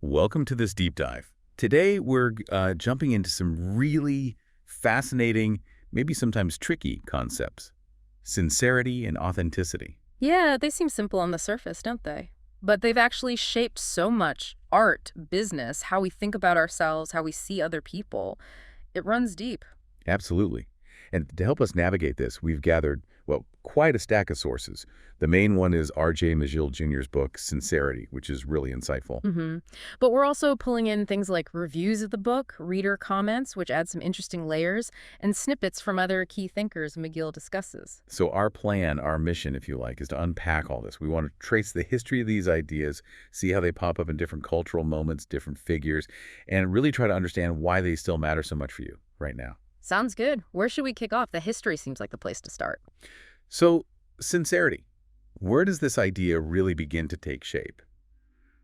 Welcome to this deep dive. Today, we're jumping into some really fascinating, maybe sometimes tricky concepts. Sincerity and authenticity. Yeah, they seem simple on the surface, don't they? But they've actually shaped so much art, business, how we think about ourselves, how we see other people. It runs deep. Absolutely. And to help us navigate this, we've gathered, well, quite a stack of sources. The main one is R.J. McGill Jr.'s book, Sincerity, which is really insightful. But we're also pulling in things like reviews of the book, reader comments, which add some interesting layers, and snippets from other key thinkers McGill discusses. So our plan, our mission, if you like, is to unpack all this. We want to trace the history of these ideas, see how they pop up in different cultural moments, different figures, and really try to understand why they still matter so much for you right now. Sounds good. Where should we kick off? The history seems like the place to start. So, sincerity. Where does this idea really begin to take shape?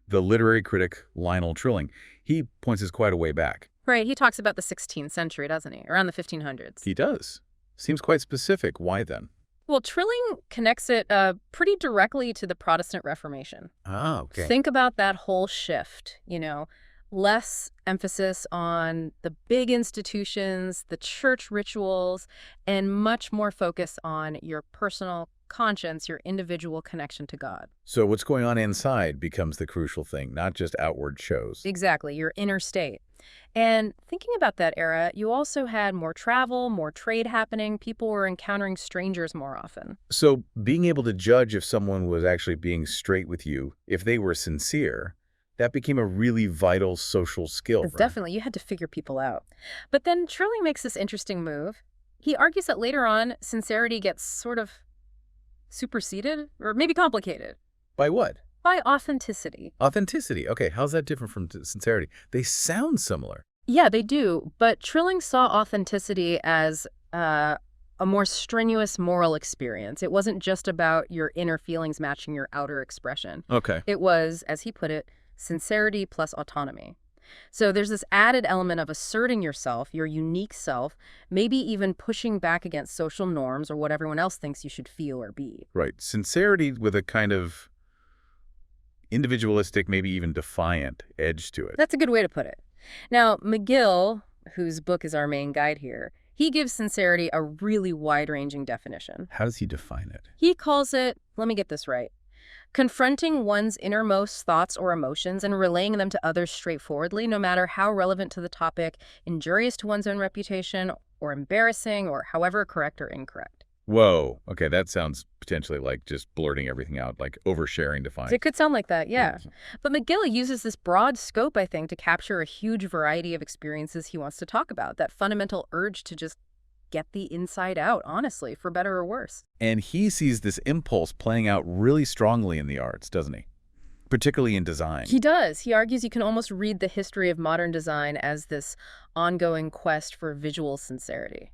The literary critic Lionel Trilling, he points us quite a way back. Right, he talks about the 16th century, doesn't he? Around the 1500s. He does. Seems quite specific. Why then? Well, Trilling connects it pretty directly to the Protestant Reformation. Ah, okay. Think about that whole shift, less emphasis on the big institutions, the church rituals, and much more focus on your personal conscience, your individual connection to God. So what's going on inside becomes the crucial thing, not just outward shows. Exactly, your inner state. And thinking about that era, you also had more travel, more trade happening. People were encountering strangers more often. So being able to judge if someone was actually being straight with you, if they were sincere, that became a really vital social skill, right? Definitely, you had to figure people out. But then Trilling makes this interesting move. He argues that later on, sincerity gets sort of superseded, or maybe complicated, By what? by authenticity. Authenticity. Okay, how's that different from sincerity? They sound similar. Yeah, they do, but Trilling saw authenticity as a more strenuous moral experience. It wasn't just about your inner feelings matching your outer expression. Okay. It was, as he put it, sincerity plus autonomy. So there's this added element of asserting yourself, your unique self, maybe even pushing back against social norms or what everyone else thinks you should feel or be. Right. Sincerity with a kind of individualistic, maybe even defiant edge to it. That's a good way to put it. Now, McGill, whose book is our main guide here, he gives sincerity a really wide-ranging definition. How does he define it? He calls it, let me get this right, confronting one's innermost thoughts or emotions and relaying them to others straightforwardly, no matter how relevant to the topic, injurious to one's own reputation, or embarrassing, or however correct or incorrect. Whoa. Okay, that sounds potentially like just blurting everything out, like oversharing defiance. It could sound like that, yeah. But McGill uses this broad scope, I think, to capture a huge variety of experiences he wants to talk about, that fundamental urge to just get the inside out, honestly, for better or worse. And he sees this impulse playing out really strongly in the arts, doesn't he? Particularly in design. He does. He argues you can almost read the history of modern design as this ongoing quest for visual sincerity.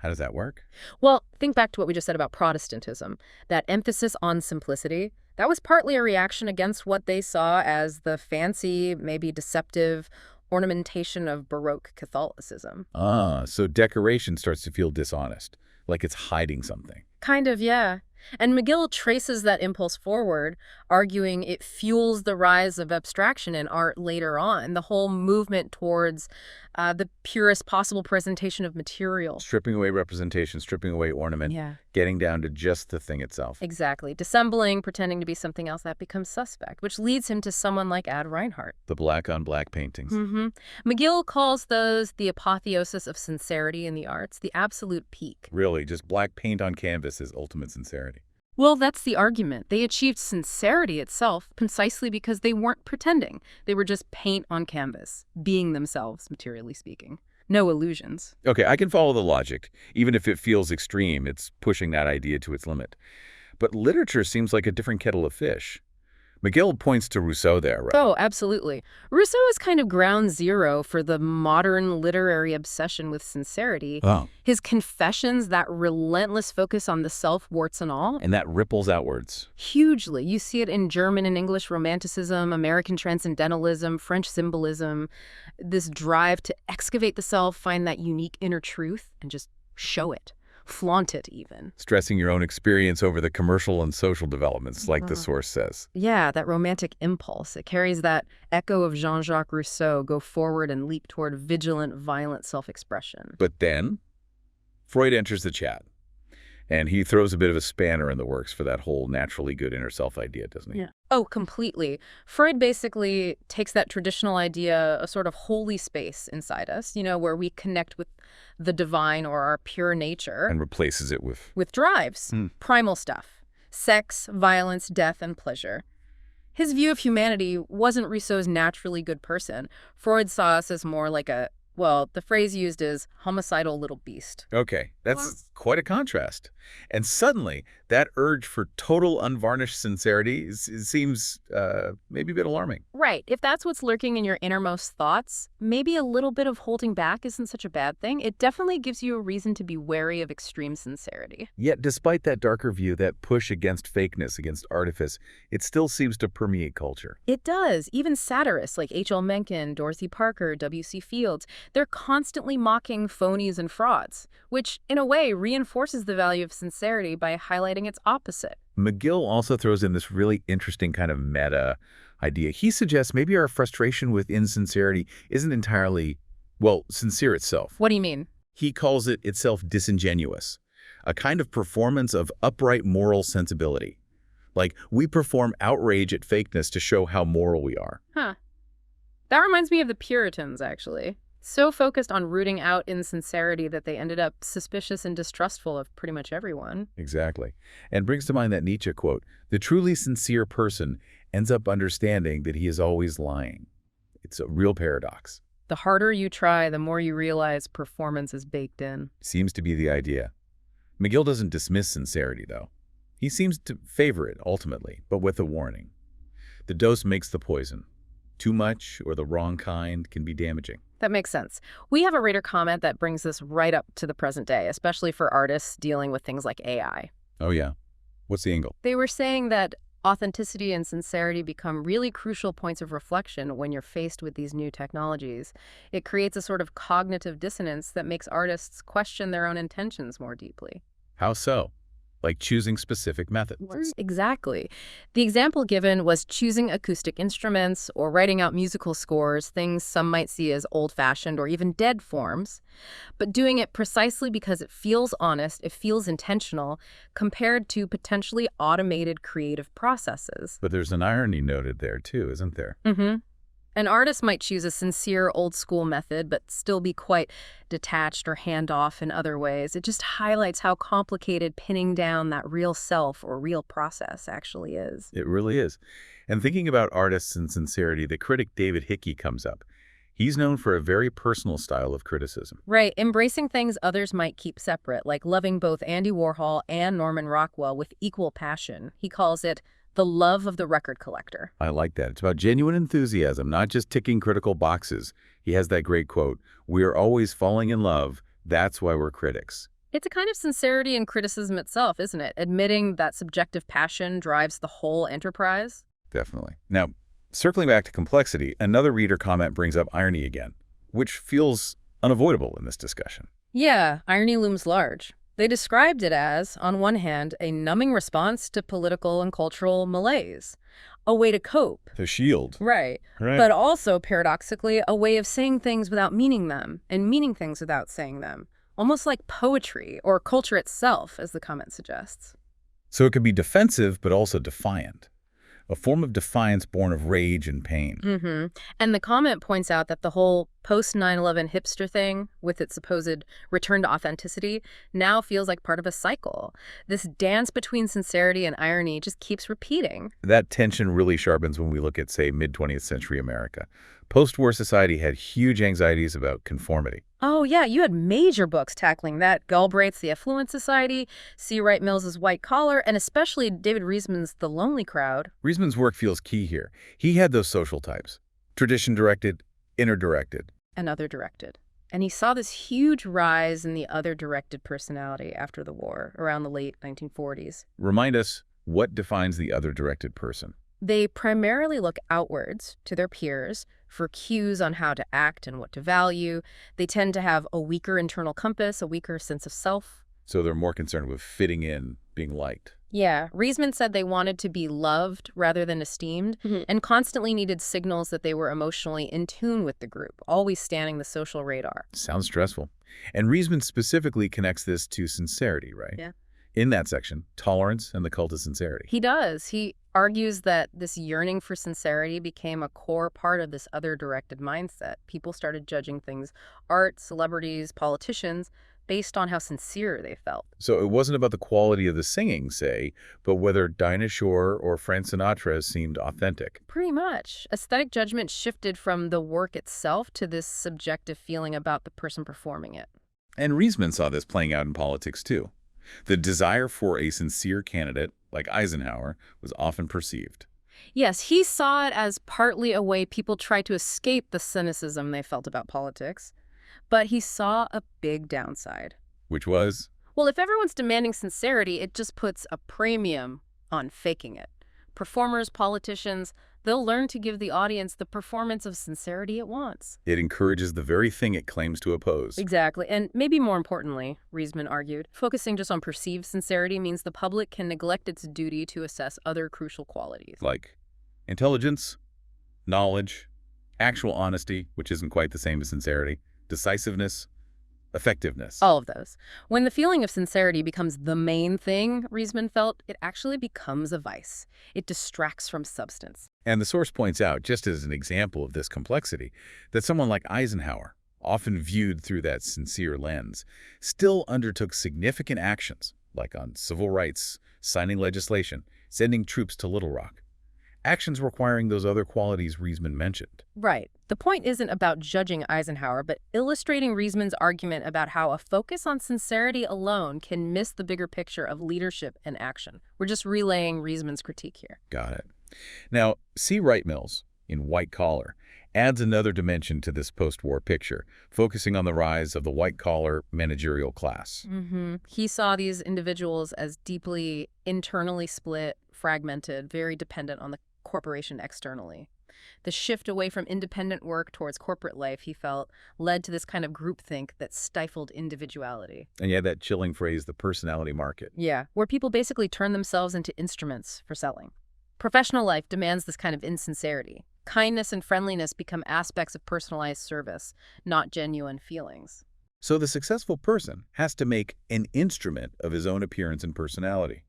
How does that work? Well, think back to what we just said about Protestantism. That emphasis on simplicity, that was partly a reaction against what they saw as the fancy, maybe deceptive ornamentation of Baroque Catholicism. Ah, so decoration starts to feel dishonest, like it's hiding something. Kind of, yeah. And McGill traces that impulse forward, arguing it fuels the rise of abstraction in art later on, the whole movement towards the purest possible presentation of material. Stripping away representation, stripping away ornament, Yeah. getting down to just the thing itself. Exactly. Dissembling, pretending to be something else, that becomes suspect, which leads him to someone like Ad Reinhardt. The black-on-black paintings. McGill calls those the apotheosis of sincerity in the arts, the absolute peak. Really, just black paint on canvas is ultimate sincerity. Well, that's the argument. They achieved sincerity itself precisely because they weren't pretending. They were just paint on canvas, being themselves, materially speaking. No illusions. Okay, I can follow the logic. Even if it feels extreme, it's pushing that idea to its limit. But literature seems like a different kettle of fish. McGill points to Rousseau there, right? Oh, absolutely. Rousseau is kind of ground zero for the modern literary obsession with sincerity. Oh. His Confessions, that relentless focus on the self, warts and all. And that ripples outwards. Hugely. You see it in German and English Romanticism, American Transcendentalism, French symbolism, this drive to excavate the self, find that unique inner truth, and just show it. flaunt it even. Stressing your own experience over the commercial and social developments, like the Uh, source says. yeah, that romantic impulse. It carries that echo of Jean-Jacques Rousseau, go forward and leap toward vigilant, violent self-expression. But then, Freud enters the chat, and he throws a bit of a spanner in the works for that whole naturally good inner self idea, doesn't he? Yeah. Oh, completely. Freud basically takes that traditional idea, a sort of holy space inside us, where we connect with the divine or our pure nature, And replaces it with, with drives, Hmm. primal stuff, sex, violence, death, and pleasure. His view of humanity wasn't Rousseau's naturally good person. Freud saw us as more like the phrase used is homicidal little beast. Okay, that's Well- quite a contrast. And suddenly, that urge for total unvarnished sincerity seems maybe a bit alarming. Right. If that's what's lurking in your innermost thoughts, maybe a little bit of holding back isn't such a bad thing. It definitely gives you a reason to be wary of extreme sincerity. Yet, despite that darker view, that push against fakeness, against artifice, it still seems to permeate culture. It does. Even satirists like H.L. Mencken, Dorothy Parker, W.C. Fields, they're constantly mocking phonies and frauds, which, in a way, reinforces the value of sincerity by highlighting its opposite. McGill also throws in this really interesting kind of meta idea. He suggests maybe our frustration with insincerity isn't entirely, well, sincere itself. What do you mean? He calls it itself disingenuous, a kind of performance of upright moral sensibility. Like, we perform outrage at fakeness to show how moral we are. Huh. That reminds me of the Puritans, actually. So focused on rooting out insincerity that they ended up suspicious and distrustful of pretty much everyone. Exactly. And brings to mind that Nietzsche quote, "The truly sincere person ends up understanding that he is always lying." It's a real paradox. The harder you try, the more you realize performance is baked in. Seems to be the idea. McGill doesn't dismiss sincerity, though. He seems to favor it, ultimately, but with a warning. The dose makes the poison. Too much or the wrong kind can be damaging. That makes sense. We have a reader comment that brings this right up to the present day, especially for artists dealing with things like AI. Oh, yeah. What's the angle? They were saying that authenticity and sincerity become really crucial points of reflection when you're faced with these new technologies. It creates a sort of cognitive dissonance that makes artists question their own intentions more deeply. How so? Like choosing specific methods. Exactly. The example given was choosing acoustic instruments or writing out musical scores, things some might see as old-fashioned or even dead forms, but doing it precisely because it feels honest, it feels intentional, compared to potentially automated creative processes. But there's an irony noted there, too, isn't there? Mm-hmm. An artist might choose a sincere old-school method, but still be quite detached or hand-off in other ways. It just highlights how complicated pinning down that real self or real process actually is. It really is. And thinking about artists and sincerity, the critic David Hickey comes up. He's known for a very personal style of criticism. Right, embracing things others might keep separate, like loving both Andy Warhol and Norman Rockwell with equal passion. He calls it the love of the record collector. I like that. It's about genuine enthusiasm, not just ticking critical boxes. He has that great quote, "We are always falling in love. That's why we're critics." It's a kind of sincerity in criticism itself, isn't it? Admitting that subjective passion drives the whole enterprise. Definitely. Now, circling back to complexity, another reader comment brings up irony again, which feels unavoidable in this discussion. Yeah, irony looms large. They described it as, on one hand, a numbing response to political and cultural malaise, a way to cope. The shield. Right. But also, paradoxically, a way of saying things without meaning them, and meaning things without saying them. Almost like poetry, or culture itself, as the comment suggests. So it could be defensive, but also defiant. A form of defiance born of rage and pain. Mm-hmm. And the comment points out that the whole post-9/11 hipster thing, with its supposed return to authenticity, now feels like part of a cycle. This dance between sincerity and irony just keeps repeating. That tension really sharpens when we look at, say, mid-20th century America. Post-war society had huge anxieties about conformity. Oh, yeah, you had major books tackling that. Galbraith's The Affluent Society, C. Wright Mills's White Collar, and especially David Riesman's The Lonely Crowd. Riesman's work feels key here. He had those social types. Tradition-directed, inner-directed. And other-directed. And he saw this huge rise in the other-directed personality after the war, around the late 1940s. Remind us, what defines the other-directed person? They primarily look outwards to their peers for cues on how to act and what to value. They tend to have a weaker internal compass, a weaker sense of self. So they're more concerned with fitting in, being liked. Yeah, Riesman said they wanted to be loved rather than esteemed, and constantly needed signals that they were emotionally in tune with the group, always scanning the social radar. Sounds stressful. And Riesman specifically connects this to sincerity, right? Yeah. In that section, tolerance and the cult of sincerity. He does. He argues that this yearning for sincerity became a core part of this other-directed mindset. People started judging things, art, celebrities, politicians, based on how sincere they felt. So it wasn't about the quality of the singing, say, but whether Dinah Shore or Frank Sinatra seemed authentic. Pretty much. Aesthetic judgment shifted from the work itself to this subjective feeling about the person performing it. And Riesman saw this playing out in politics, too. The desire for a sincere candidate, like Eisenhower, was often perceived. Yes, he saw it as partly a way people tried to escape the cynicism they felt about politics. But he saw a big downside. Which was? Well, if everyone's demanding sincerity, it just puts a premium on faking it. Performers, politicians, they'll learn to give the audience the performance of sincerity it wants. It encourages the very thing it claims to oppose. Exactly. And maybe more importantly, Riesman argued, focusing just on perceived sincerity means the public can neglect its duty to assess other crucial qualities. Like intelligence, knowledge, actual honesty, which isn't quite the same as sincerity, decisiveness, effectiveness. All of those. When the feeling of sincerity becomes the main thing, Riesman felt, it actually becomes a vice. It distracts from substance. And the source points out, just as an example of this complexity, that someone like Eisenhower, often viewed through that sincere lens, still undertook significant actions, like on civil rights, signing legislation, sending troops to Little Rock. Actions requiring those other qualities Riesman mentioned. Right. The point isn't about judging Eisenhower, but illustrating Riesman's argument about how a focus on sincerity alone can miss the bigger picture of leadership and action. We're just relaying Riesman's critique here. Got it. Now, C. Wright Mills, in White Collar, adds another dimension to this post-war picture, focusing on the rise of the white-collar managerial class. He saw these individuals as deeply internally split, fragmented, very dependent on the corporation externally. The shift away from independent work towards corporate life, he felt, led to this kind of groupthink that stifled individuality. And yet that chilling phrase, the personality market. Yeah, where people basically turn themselves into instruments for selling. Professional life demands this kind of insincerity. Kindness and friendliness become aspects of personalized service, not genuine feelings. So the successful person has to make an instrument of his own appearance and personality.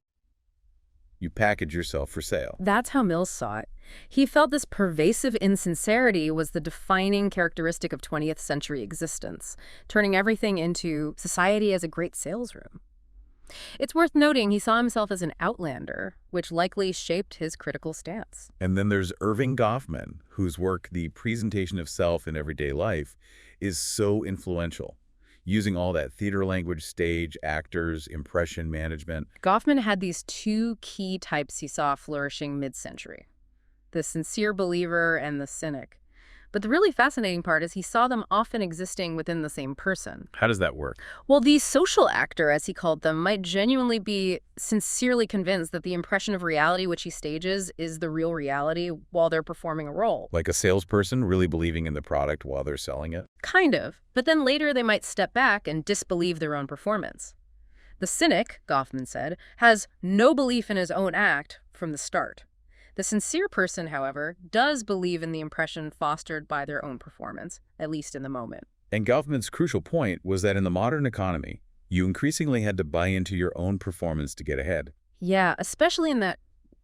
You package yourself for sale. That's how Mills saw it. He felt this pervasive insincerity was the defining characteristic of 20th century existence, turning everything into society as a great sales room. It's worth noting he saw himself as an outlander, which likely shaped his critical stance. And then there's Irving Goffman, whose work, The Presentation of Self in Everyday Life, is so influential, using all that theater language, stage, actors, impression management. Goffman had these two key types he saw flourishing mid-century, the sincere believer and the cynic. But the really fascinating part is he saw them often existing within the same person. How does that work? Well, the social actor, as he called them, might genuinely be sincerely convinced that the impression of reality which he stages is the real reality while they're performing a role. Like a salesperson really believing in the product while they're selling it? Kind of. But then later they might step back and disbelieve their own performance. The cynic, Goffman said, has no belief in his own act from the start. The sincere person, however, does believe in the impression fostered by their own performance, at least in the moment. And Goffman's crucial point was that in the modern economy, you increasingly had to buy into your own performance to get ahead. Yeah, especially in that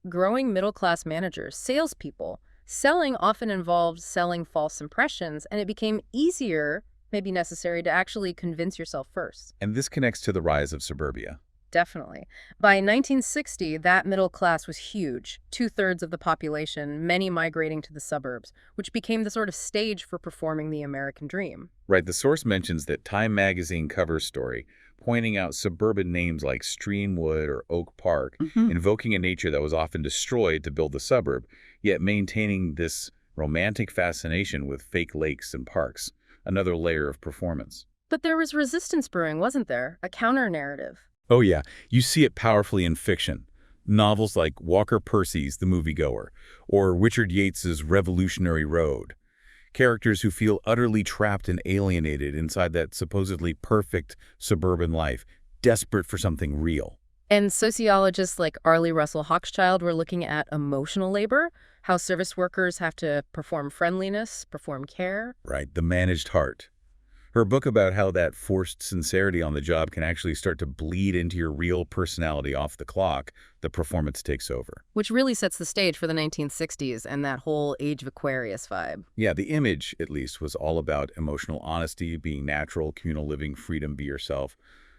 growing middle-class managers, salespeople. Selling often involved selling false impressions, and it became easier, maybe necessary, to actually convince yourself first. And this connects to the rise of suburbia. Definitely. By 1960, that middle class was huge, 2/3 of the population, many migrating to the suburbs, which became the sort of stage for performing the American dream. Right, the source mentions that Time magazine cover story, pointing out suburban names like Streamwood or Oak Park, invoking a nature that was often destroyed to build the suburb, yet maintaining this romantic fascination with fake lakes and parks, another layer of performance. But there was resistance brewing, wasn't there? A counter-narrative. Oh yeah, you see it powerfully in fiction. Novels like Walker Percy's The Moviegoer or Richard Yates's Revolutionary Road. Characters who feel utterly trapped and alienated inside that supposedly perfect suburban life, desperate for something real. And sociologists like Arlie Russell Hochschild were looking at emotional labor, how service workers have to perform friendliness, perform care. Right, the managed heart. Her book about how that forced sincerity on the job can actually start to bleed into your real personality off the clock, the performance takes over. Which really sets the stage for the 1960s and that whole Age of Aquarius vibe. Yeah, the image, at least, was all about emotional honesty, being natural, communal living, freedom, be yourself.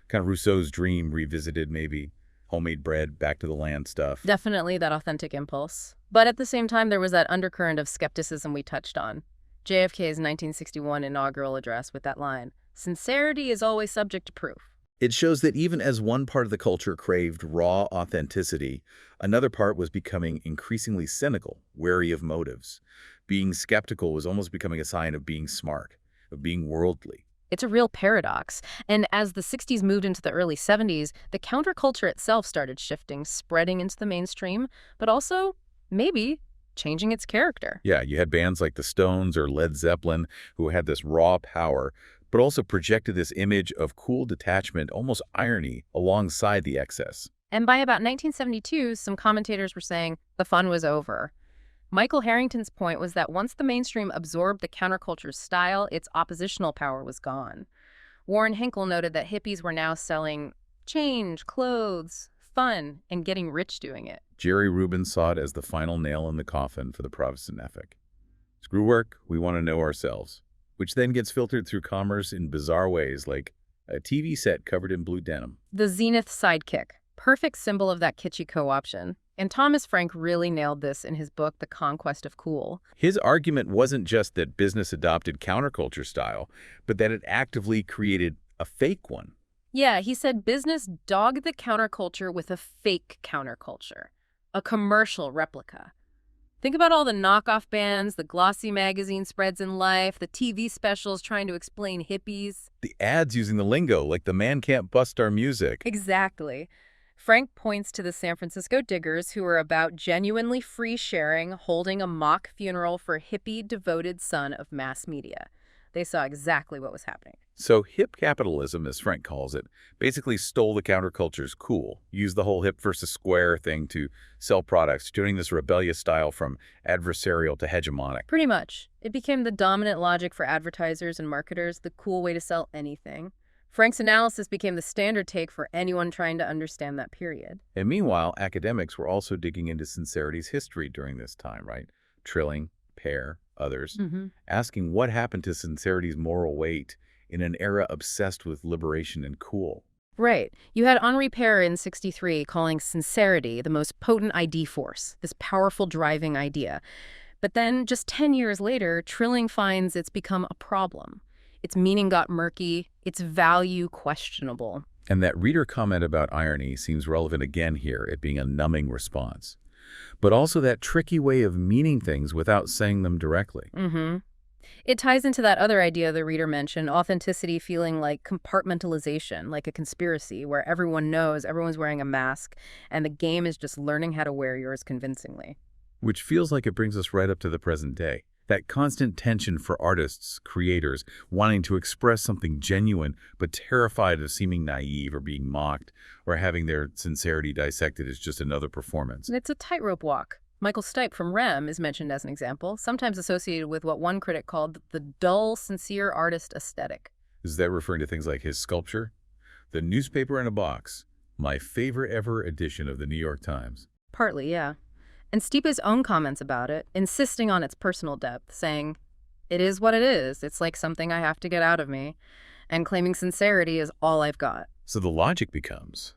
Kind of Rousseau's dream revisited, maybe. Homemade bread, back to the land stuff. Definitely that authentic impulse. But at the same time, there was that undercurrent of skepticism we touched on. JFK's 1961 inaugural address with that line, "Sincerity is always subject to proof." It shows that even as one part of the culture craved raw authenticity, another part was becoming increasingly cynical, wary of motives. Being skeptical was almost becoming a sign of being smart, of being worldly. It's a real paradox. And as the 60s moved into the early 70s, the counterculture itself started shifting, spreading into the mainstream, but also, maybe, changing its character. Yeah, you had bands like the Stones or Led Zeppelin who had this raw power, but also projected this image of cool detachment, almost irony, alongside the excess. And by about 1972, some commentators were saying the fun was over. Michael Harrington's point was that once the mainstream absorbed the counterculture's style, its oppositional power was gone. Warren Hinkle noted that hippies were now selling change, clothes, fun, and getting rich doing it. Jerry Rubin saw it as the final nail in the coffin for the Protestant ethic. Screw work, we want to know ourselves, which then gets filtered through commerce in bizarre ways, like a TV set covered in blue denim. The Zenith sidekick, perfect symbol of that kitschy co-option. And Thomas Frank really nailed this in his book, The Conquest of Cool. His argument wasn't just that business adopted counterculture style, but that it actively created a fake one. Yeah, he said business dogged the counterculture with a fake counterculture, a commercial replica. Think about all the knockoff bands, the glossy magazine spreads in Life, the TV specials trying to explain hippies. The ads using the lingo, like the man can't bust our music. Exactly. Frank points to the San Francisco Diggers, who were about genuinely free sharing, holding a mock funeral for hippie-devoted son of mass media. They saw exactly what was happening. So hip capitalism, as Frank calls it, basically stole the counterculture's cool, used the whole hip versus square thing to sell products, turning this rebellious style from adversarial to hegemonic. Pretty much. It became the dominant logic for advertisers and marketers, the cool way to sell anything. Frank's analysis became the standard take for anyone trying to understand that period. And meanwhile, academics were also digging into Sincerity's history during this time, right? Trilling, Pear, others, asking what happened to Sincerity's moral weight in an era obsessed with liberation and cool. Right. You had Henri Pear in '63 calling sincerity the most potent ID force, this powerful driving idea. But then just 10 years later, Trilling finds it's become a problem. Its meaning got murky, its value questionable. And that reader comment about irony seems relevant again here, it being a numbing response. But also that tricky way of meaning things without saying them directly. It ties into that other idea the reader mentioned, authenticity feeling like compartmentalization, like a conspiracy where everyone knows everyone's wearing a mask and the game is just learning how to wear yours convincingly. Which feels like it brings us right up to the present day. That constant tension for artists, creators, wanting to express something genuine, but terrified of seeming naive or being mocked, or having their sincerity dissected as just another performance. And it's a tightrope walk. Michael Stipe from REM is mentioned as an example, sometimes associated with what one critic called the dull, sincere artist aesthetic. Is that referring to things like his sculpture? The Newspaper in a Box, my favorite ever edition of the New York Times. Partly, yeah. And Stipe's own comments about it, insisting on its personal depth, saying, "It is what it is. It's like something I have to get out of me," and claiming sincerity is all I've got. So the logic becomes,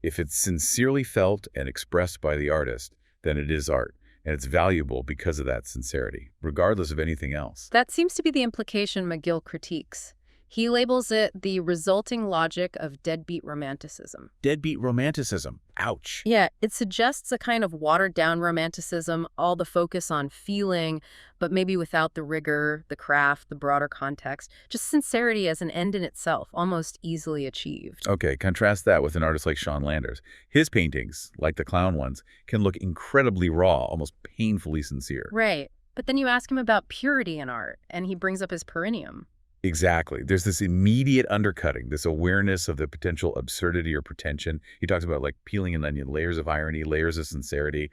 if it's sincerely felt and expressed by the artist, then it is art, and it's valuable because of that sincerity, regardless of anything else. That seems to be the implication McGill critiques. He labels it the resulting logic of deadbeat romanticism. Deadbeat romanticism. Ouch. Yeah, it suggests a kind of watered-down romanticism, all the focus on feeling, but maybe without the rigor, the craft, the broader context. Just sincerity as an end in itself, almost easily achieved. Okay, contrast that with an artist like Sean Landers. His paintings, like the clown ones, can look incredibly raw, almost painfully sincere. Right. But then you ask him about purity in art, and he brings up his perineum. Exactly. There's this immediate undercutting, this awareness of the potential absurdity or pretension. He talks about like peeling an onion, layers of irony, layers of sincerity.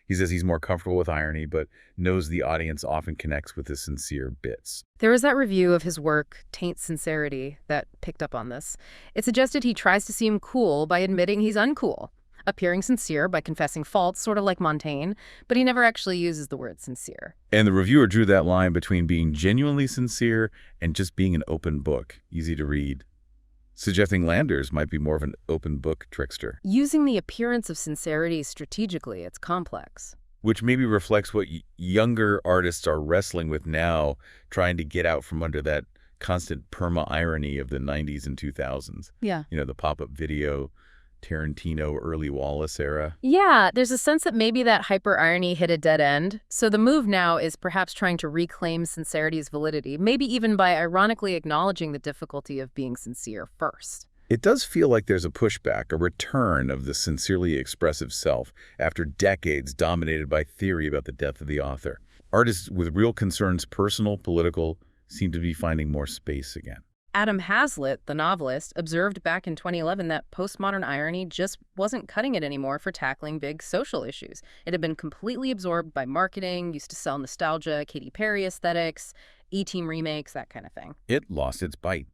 He says he's more comfortable with irony, but knows the audience often connects with the sincere bits. There was that review of his work, Taint Sincerity, that picked up on this. It suggested he tries to seem cool by admitting he's uncool, appearing sincere by confessing faults, sort of like Montaigne, but he never actually uses the word sincere. And the reviewer drew that line between being genuinely sincere and just being an open book, easy to read, suggesting Landers might be more of an open book trickster, Using the appearance of sincerity strategically, it's complex. which maybe reflects what younger artists are wrestling with now, trying to get out from under that constant perma-irony of the 90s and 2000s. Yeah. The pop-up video, Tarantino, early Wallace era. Yeah, there's a sense that maybe that hyper-irony hit a dead end. So the move now is perhaps trying to reclaim sincerity's validity, maybe even by ironically acknowledging the difficulty of being sincere first. It does feel like there's a pushback, a return of the sincerely expressive self after decades dominated by theory about the death of the author. Artists with real concerns, personal, political, seem to be finding more space again. Adam Hazlitt, the novelist, observed back in 2011 that postmodern irony just wasn't cutting it anymore for tackling big social issues. It had been completely absorbed by marketing, used to sell nostalgia, Katy Perry aesthetics, E-Team remakes, that kind of thing. It lost its bite.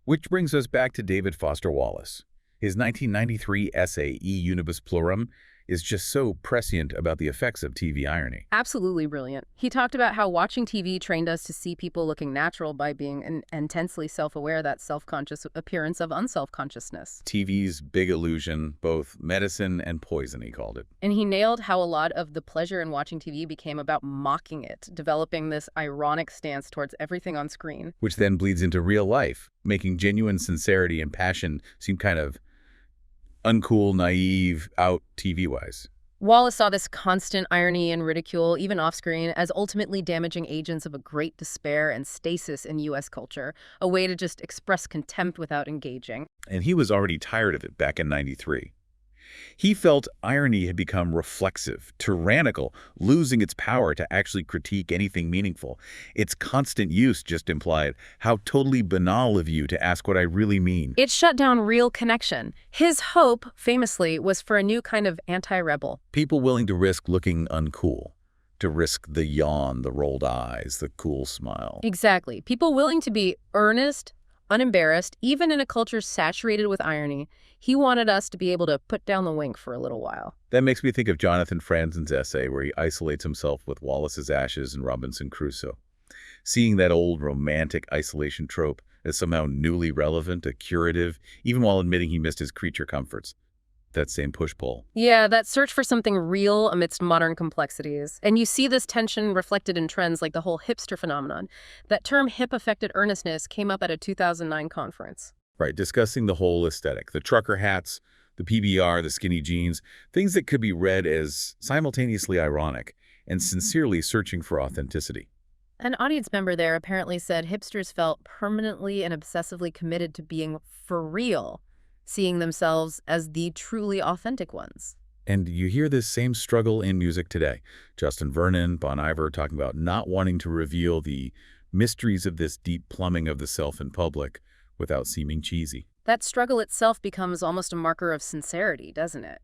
Which brings us back to David Foster Wallace. His 1993 essay, E Unibus Plurum, is just so prescient about the effects of TV irony. Absolutely brilliant. He talked about how watching TV trained us to see people looking natural by being intensely self-aware, that self-conscious appearance of unself-consciousness. TV's big illusion, both medicine and poison, he called it. And he nailed how a lot of the pleasure in watching TV became about mocking it, developing this ironic stance towards everything on screen. Which then bleeds into real life, making genuine sincerity and passion seem kind of uncool, naive, out TV-wise. Wallace saw this constant irony and ridicule, even off-screen, as ultimately damaging agents of a great despair and stasis in U.S. culture, a way to just express contempt without engaging. And he was already tired of it back in '93. He felt irony had become reflexive, tyrannical, losing its power to actually critique anything meaningful. Its constant use just implied, how totally banal of you to ask what I really mean. It shut down real connection. His hope, famously, was for a new kind of anti-rebel. People willing to risk looking uncool, to risk the yawn, the rolled eyes, the cool smile. Exactly. People willing to be earnest, unembarrassed, even in a culture saturated with irony. He wanted us to be able to put down the wink for a little while. That makes me think of Jonathan Franzen's essay where he isolates himself with Wallace's ashes and Robinson Crusoe. Seeing that old romantic isolation trope as somehow newly relevant, a curative, even while admitting he missed his creature comforts. That same push-pull. Yeah, that search for something real amidst modern complexities. And you see this tension reflected in trends like the whole hipster phenomenon. That term hip-affected earnestness came up at a 2009 conference. Right, discussing the whole aesthetic, the trucker hats, the PBR, the skinny jeans, things that could be read as simultaneously ironic and sincerely searching for authenticity. An audience member there apparently said hipsters felt permanently and obsessively committed to being for real, seeing themselves as the truly authentic ones. And you hear this same struggle in music today. Justin Vernon, Bon Iver talking about not wanting to reveal the mysteries of this deep plumbing of the self in public without seeming cheesy. That struggle itself becomes almost a marker of sincerity, doesn't it?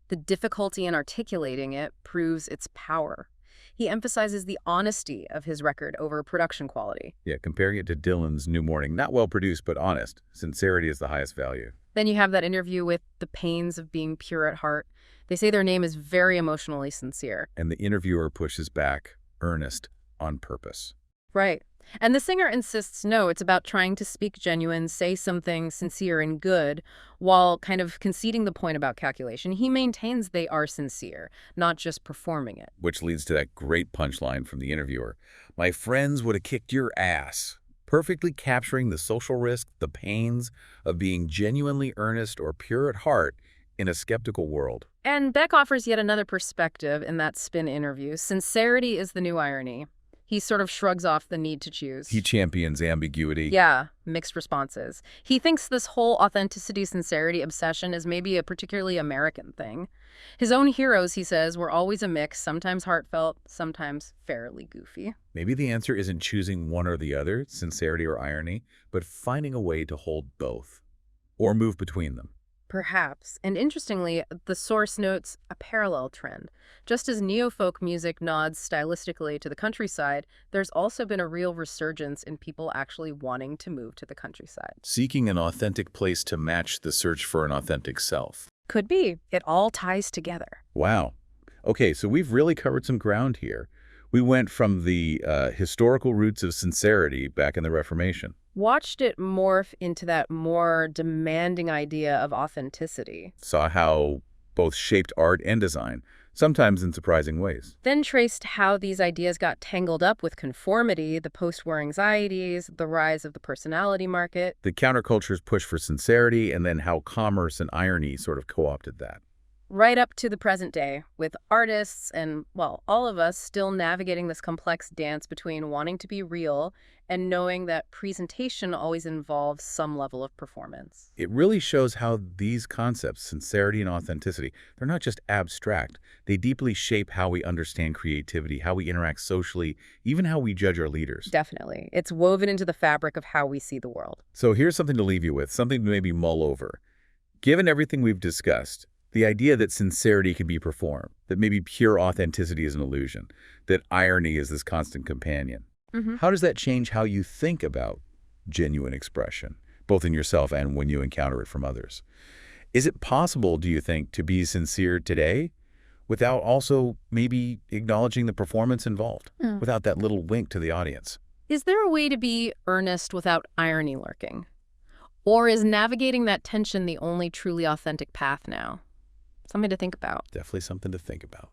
The difficulty in articulating it proves its power. He emphasizes the honesty of his record over production quality. Yeah, comparing it to Dylan's New Morning, not well produced, but honest. Sincerity is the highest value. Then you have that interview with The Pains of Being Pure at Heart. They say their name is very emotionally sincere. And the interviewer pushes back, earnest, on purpose. Right. And the singer insists, no, it's about trying to speak genuine, say something sincere and good, while kind of conceding the point about calculation. He maintains they are sincere, not just performing it. Which leads to that great punchline from the interviewer. My friends would have kicked your ass. Perfectly capturing the social risk, the pains of being genuinely earnest or pure at heart in a skeptical world. And Beck offers yet another perspective in that spin interview. Sincerity is the new irony. He sort of shrugs off the need to choose. He champions ambiguity. Yeah, mixed responses. He thinks this whole authenticity, sincerity obsession is maybe a particularly American thing. His own heroes, he says, were always a mix, sometimes heartfelt, sometimes fairly goofy. Maybe the answer isn't choosing one or the other, sincerity or irony, but finding a way to hold both or move between them. Perhaps. And interestingly, the source notes a parallel trend. Just as neo-folk music nods stylistically to the countryside, there's also been a real resurgence in people actually wanting to move to the countryside. Seeking an authentic place to match the search for an authentic self. Could be. It all ties together. Wow. Okay, so we've really covered some ground here. We went from the historical roots of sincerity back in the Reformation. Watched it morph into that more demanding idea of authenticity. Saw how both shaped art and design, sometimes in surprising ways. Then traced how these ideas got tangled up with conformity, the post-war anxieties, the rise of the personality market. The counterculture's push for sincerity, and then how commerce and irony sort of co-opted that. Right up to the present day, with artists and, well, all of us still navigating this complex dance between wanting to be real and knowing that presentation always involves some level of performance. It really shows how these concepts, sincerity and authenticity, they're not just abstract. They deeply shape how we understand creativity, how we interact socially, even how we judge our leaders. Definitely. It's woven into the fabric of how we see the world. So here's something to leave you with, something to maybe mull over. Given everything we've discussed, the idea that sincerity can be performed, that maybe pure authenticity is an illusion, that irony is this constant companion. How does that change how you think about genuine expression, both in yourself and when you encounter it from others? Is it possible, do you think, to be sincere today without also maybe acknowledging the performance involved, without that little wink to the audience? Is there a way to be earnest without irony lurking? Or is navigating that tension the only truly authentic path now? Something to think about. Definitely something to think about.